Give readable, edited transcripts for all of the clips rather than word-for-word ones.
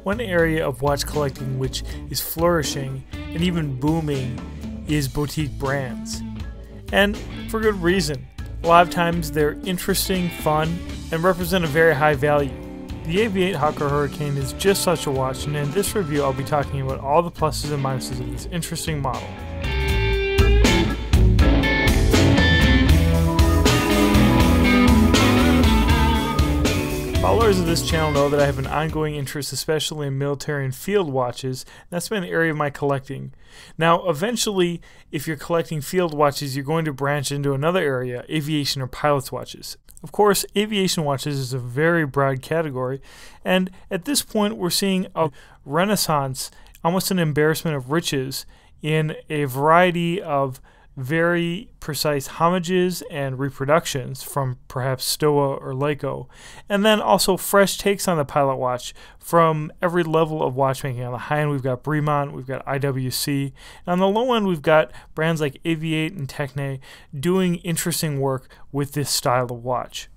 One area of watch collecting which is flourishing and even booming is boutique brands. And for good reason. A lot of times they're interesting, fun, and represent a very high value. The Avi-8 Hawker Hurricane is just such a watch, and in this review I'll be talking about all the pluses and minuses of this interesting model. Followers of this channel know that I have an ongoing interest, especially in military and field watches. That's been an area of my collecting. Now, eventually, if you're collecting field watches, you're going to branch into another area, aviation or pilot's watches. Of course, aviation watches is a very broad category, and at this point we're seeing a renaissance, almost an embarrassment of riches, in a variety of very precise homages and reproductions from perhaps Stowa or Leico, and then also fresh takes on the pilot watch from every level of watchmaking. On the high end we've got Bremont, we've got IWC, and on the low end we've got brands like Avi-8 and Techne doing interesting work with this style of watch.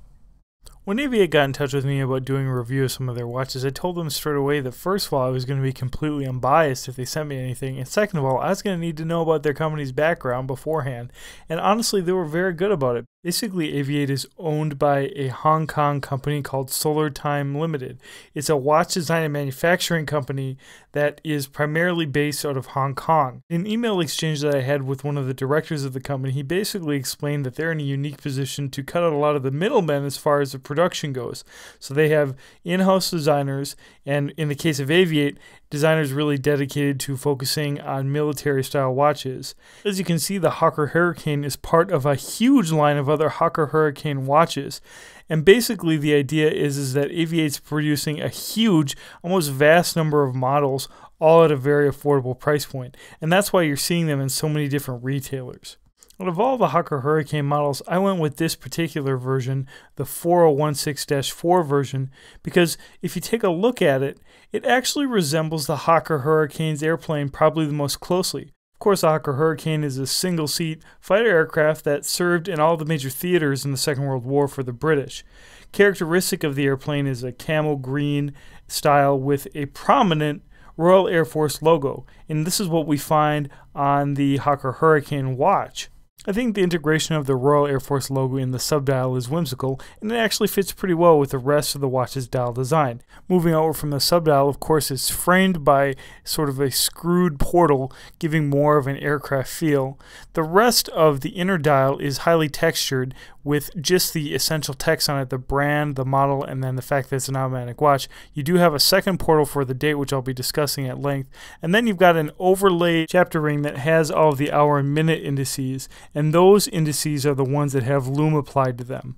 When Avi-8 got in touch with me about doing a review of some of their watches, I told them straight away that first of all, I was going to be completely unbiased if they sent me anything, and second of all, I was going to need to know about their company's background beforehand, and honestly, they were very good about it. Basically, Avi-8 is owned by a Hong Kong company called Solar Time Limited. It's a watch design and manufacturing company that is primarily based out of Hong Kong. In an email exchange that I had with one of the directors of the company, he basically explained that they're in a unique position to cut out a lot of the middlemen as far as the production goes. So they have in-house designers, and in the case of Avi-8, designers really dedicated to focusing on military-style watches. As you can see, the Hawker Hurricane is part of a huge line of other Hawker Hurricane watches. And basically the idea is that Avi-8's producing a huge, almost vast number of models, all at a very affordable price point. And that's why you're seeing them in so many different retailers. Out of all the Hawker Hurricane models, I went with this particular version, the 4016-04 version, because if you take a look at it, it actually resembles the Hawker Hurricane's airplane probably the most closely. Of course, the Hawker Hurricane is a single-seat fighter aircraft that served in all the major theaters in the Second World War for the British. Characteristic of the airplane is a camel green style with a prominent Royal Air Force logo, and this is what we find on the Hawker Hurricane watch. I think the integration of the Royal Air Force logo in the subdial is whimsical, and it actually fits pretty well with the rest of the watch's dial design. Moving over from the subdial, of course, it's framed by sort of a screwed portal, giving more of an aircraft feel. The rest of the inner dial is highly textured, with just the essential text on it, the brand, the model, and then the fact that it's an automatic watch. You do have a second portal for the date, which I'll be discussing at length, and then you've got an overlay chapter ring that has all of the hour and minute indices, and those indices are the ones that have loom applied to them.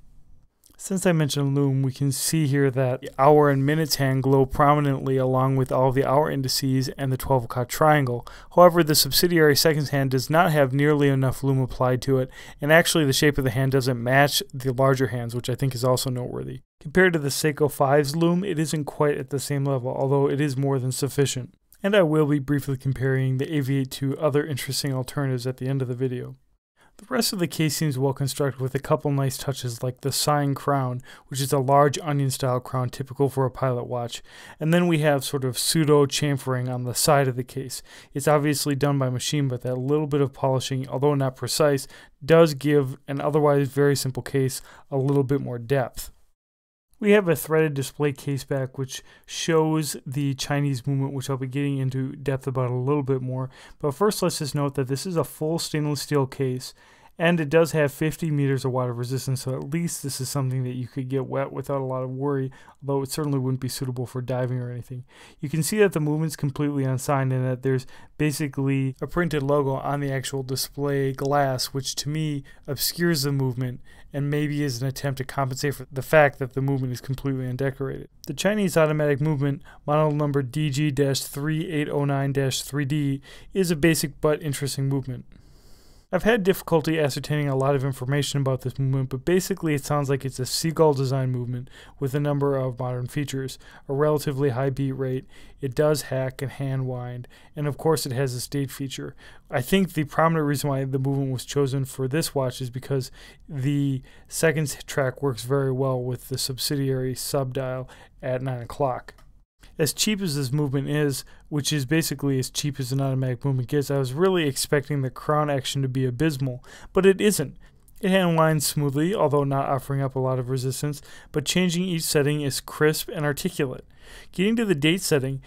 Since I mentioned loom, we can see here that the hour and minutes hand glow prominently along with all of the hour indices and the 12 o'clock triangle. However, the subsidiary seconds hand does not have nearly enough loom applied to it, and actually the shape of the hand doesn't match the larger hands, which I think is also noteworthy. Compared to the Seiko 5's loom, it isn't quite at the same level, although it is more than sufficient. And I will be briefly comparing the Avi-8 to other interesting alternatives at the end of the video. The rest of the case seems well constructed with a couple nice touches like the sign crown, which is a large onion style crown typical for a pilot watch, and then we have sort of pseudo chamfering on the side of the case. It's obviously done by machine, but that little bit of polishing, although not precise, does give an otherwise very simple case a little bit more depth. We have a threaded display case back which shows the Chinese movement, which I'll be getting into depth about a little bit more. But first, let's just note that this is a full stainless steel case, and it does have 50 meters of water resistance, so at least this is something that you could get wet without a lot of worry, although it certainly wouldn't be suitable for diving or anything. You can see that the movement's completely unsigned and that there's basically a printed logo on the actual display glass, which to me obscures the movement and maybe is an attempt to compensate for the fact that the movement is completely undecorated. The Chinese automatic movement, model number DG-3809-3D, is a basic but interesting movement. I've had difficulty ascertaining a lot of information about this movement, but basically it sounds like it's a seagull design movement with a number of modern features, a relatively high beat rate, it does hack and hand wind, and of course it has a state feature. I think the prominent reason why the movement was chosen for this watch is because the seconds track works very well with the subsidiary subdial at 9 o'clock. As cheap as this movement is, which is basically as cheap as an automatic movement gets, I was really expecting the crown action to be abysmal, but it isn't. It hand winds smoothly, although not offering up a lot of resistance, but changing each setting is crisp and articulate. Getting to the date setting,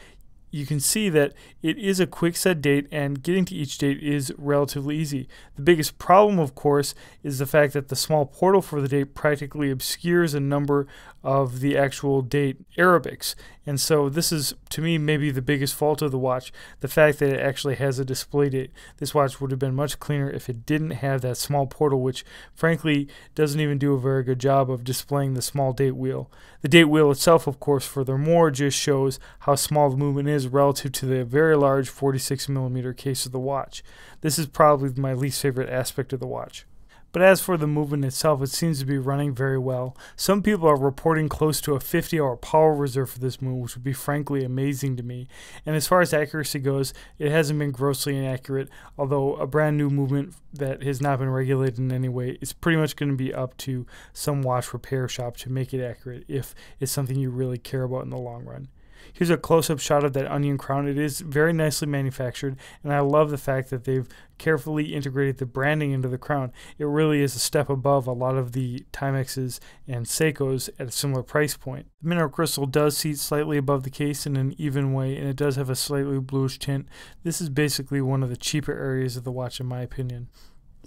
you can see that it is a quick set date, and getting to each date is relatively easy. The biggest problem, of course, is the fact that the small portal for the date practically obscures a number of the actual date Arabics. And so this is, to me, maybe the biggest fault of the watch, the fact that it actually has a display date. This watch would have been much cleaner if it didn't have that small portal, which frankly doesn't even do a very good job of displaying the small date wheel. The date wheel itself, of course, furthermore, just shows how small the movement is relative to the very large 46mm case of the watch. This is probably my least favorite aspect of the watch. But as for the movement itself, it seems to be running very well. Some people are reporting close to a 50-hour power reserve for this movement, which would be frankly amazing to me. And as far as accuracy goes, it hasn't been grossly inaccurate, although a brand new movement that has not been regulated in any way is pretty much going to be up to some watch repair shop to make it accurate if it's something you really care about in the long run. Here's a close-up shot of that onion crown. It is very nicely manufactured, and I love the fact that they've carefully integrated the branding into the crown. It really is a step above a lot of the Timexes and Seikos at a similar price point. The mineral crystal does seat slightly above the case in an even way, and it does have a slightly bluish tint. This is basically one of the cheaper areas of the watch in my opinion.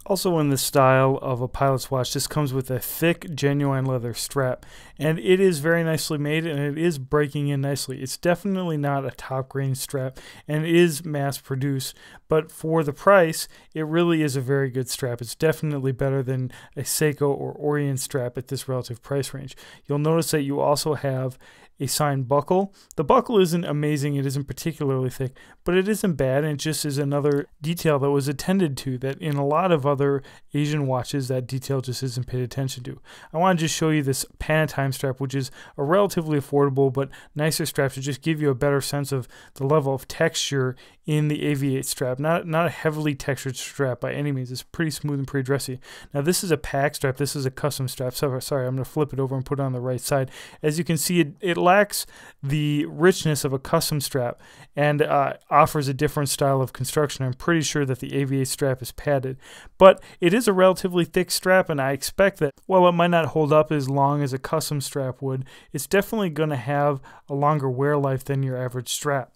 Also in the style of a pilot's watch, this comes with a thick, genuine leather strap, and it is very nicely made, and it is breaking in nicely. It's definitely not a top-grain strap, and it is mass-produced, but for the price, it really is a very good strap. It's definitely better than a Seiko or Orient strap at this relative price range. You'll notice that you also have a signed buckle. The buckle isn't amazing, it isn't particularly thick, but it isn't bad, and it just is another detail that was attended to that in a lot of other Asian watches that detail just isn't paid attention to. I want to just show you this Panatime strap, which is a relatively affordable but nicer strap to just give you a better sense of the level of texture in the Avi-8 strap. Not a heavily textured strap by any means. It's pretty smooth and pretty dressy. Now this is a pack strap. This is a custom strap. So sorry, I'm going to flip it over and put it on the right side. As you can see, it lacks the richness of a custom strap and offers a different style of construction. I'm pretty sure that the Avi-8 strap is padded, but it is a relatively thick strap, and I expect that while it might not hold up as long as a custom strap would, it's definitely going to have a longer wear life than your average strap.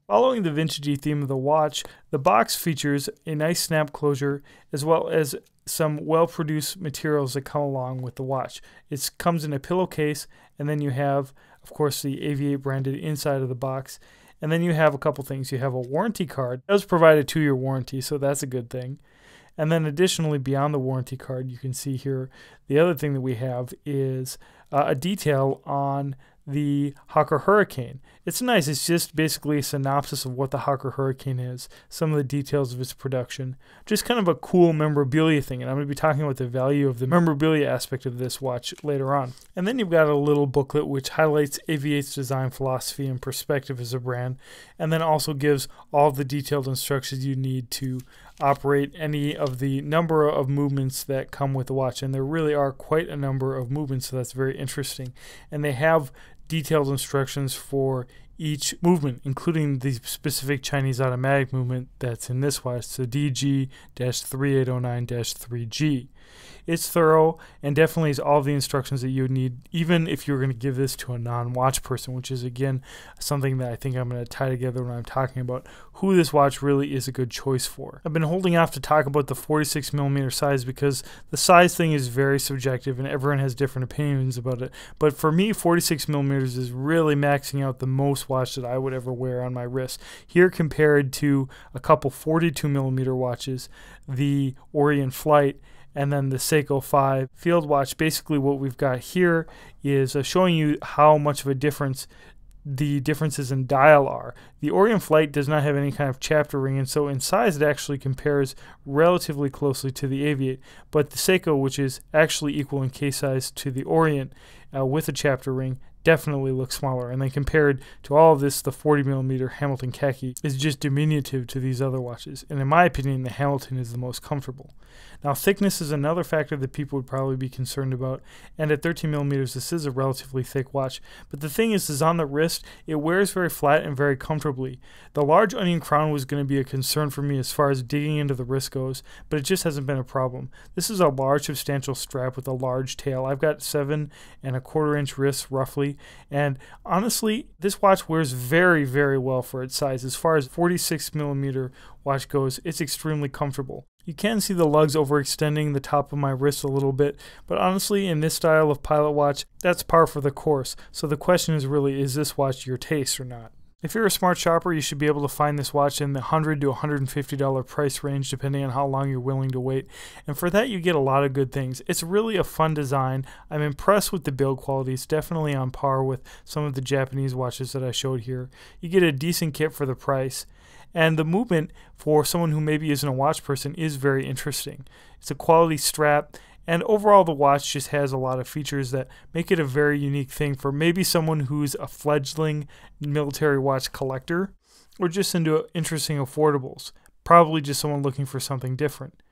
Following the vintagey theme of the watch, the box features a nice snap closure as well as some well-produced materials that come along with the watch. It comes in a pillowcase, and then you have, of course, the Avi-8 branded inside of the box. And then you have a couple things. You have a warranty card. It does provide a 2-year warranty, so that's a good thing. And then additionally, beyond the warranty card, you can see here, the other thing that we have is a detail on the Hawker Hurricane. It's nice. It's just basically a synopsis of what the Hawker Hurricane is, some of the details of its production. Just kind of a cool memorabilia thing, and I'm going to be talking about the value of the memorabilia aspect of this watch later on. And then you've got a little booklet which highlights Avi-8's design philosophy and perspective as a brand, and then also gives all the detailed instructions you need to operate any of the number of movements that come with the watch, and there really are quite a number of movements, so that's very interesting. And they have detailed instructions for each movement, including the specific Chinese automatic movement that's in this watch, so DG-3809-3G. It's thorough and definitely is all the instructions that you would need, even if you were going to give this to a non-watch person, which is, again, something that I think I'm going to tie together when I'm talking about who this watch really is a good choice for. I've been holding off to talk about the 46mm size because the size thing is very subjective and everyone has different opinions about it. But for me, 46mm is really maxing out the most watch that I would ever wear on my wrist. Here compared to a couple 42mm watches, the Orient Flight, and then the Seiko 5 field watch. Basically what we've got here is showing you how much of a difference the differences in dial are. The Orient Flight does not have any kind of chapter ring, and so in size it actually compares relatively closely to the Avi-8, but the Seiko, which is actually equal in case size to the Orient with a chapter ring, definitely looks smaller, and then compared to all of this, the 40mm Hamilton Khaki is just diminutive to these other watches, and in my opinion the Hamilton is the most comfortable. Now thickness is another factor that people would probably be concerned about, and at 13mm this is a relatively thick watch, but the thing is on the wrist it wears very flat and very comfortably. The large onion crown was going to be a concern for me as far as digging into the wrist goes, but it just hasn't been a problem. This is a large substantial strap with a large tail. I've got 7¼ inch wrists roughly, and honestly this watch wears very, very well for its size. As far as 46mm watch goes, it's extremely comfortable. You can see the lugs overextending the top of my wrist a little bit, but honestly in this style of pilot watch, that's par for the course. So the question is really, is this watch your taste or not? If you're a smart shopper, you should be able to find this watch in the $100 to $150 price range depending on how long you're willing to wait. And for that you get a lot of good things. It's really a fun design. I'm impressed with the build quality. It's definitely on par with some of the Japanese watches that I showed here. You get a decent kit for the price. And the movement for someone who maybe isn't a watch person is very interesting. It's a quality strap, and overall the watch just has a lot of features that make it a very unique thing for maybe someone who's a fledgling military watch collector or just into interesting affordables. Probably just someone looking for something different.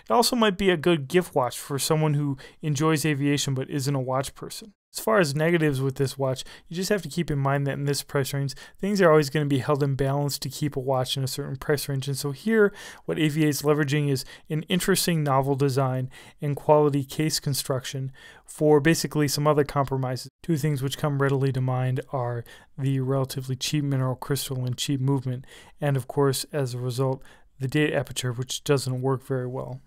It also might be a good gift watch for someone who enjoys aviation but isn't a watch person. As far as negatives with this watch, you just have to keep in mind that in this price range, things are always going to be held in balance to keep a watch in a certain price range. And so here, what Avi-8 is leveraging is an interesting novel design and quality case construction for basically some other compromises. Two things which come readily to mind are the relatively cheap mineral crystal and cheap movement, and of course, as a result, the date aperture, which doesn't work very well.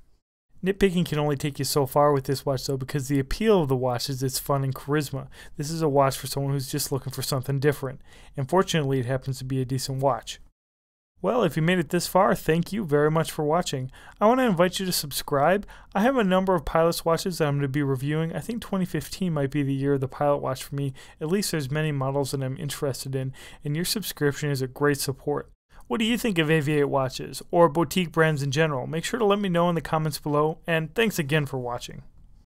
Nitpicking can only take you so far with this watch though, because the appeal of the watch is its fun and charisma. This is a watch for someone who's just looking for something different. And fortunately, it happens to be a decent watch. Well, if you made it this far, thank you very much for watching. I want to invite you to subscribe. I have a number of pilot's watches that I'm going to be reviewing. I think 2015 might be the year of the pilot watch for me. At least there's many models that I'm interested in, and your subscription is a great support. What do you think of Avi-8 watches, or boutique brands in general? Make sure to let me know in the comments below, and thanks again for watching.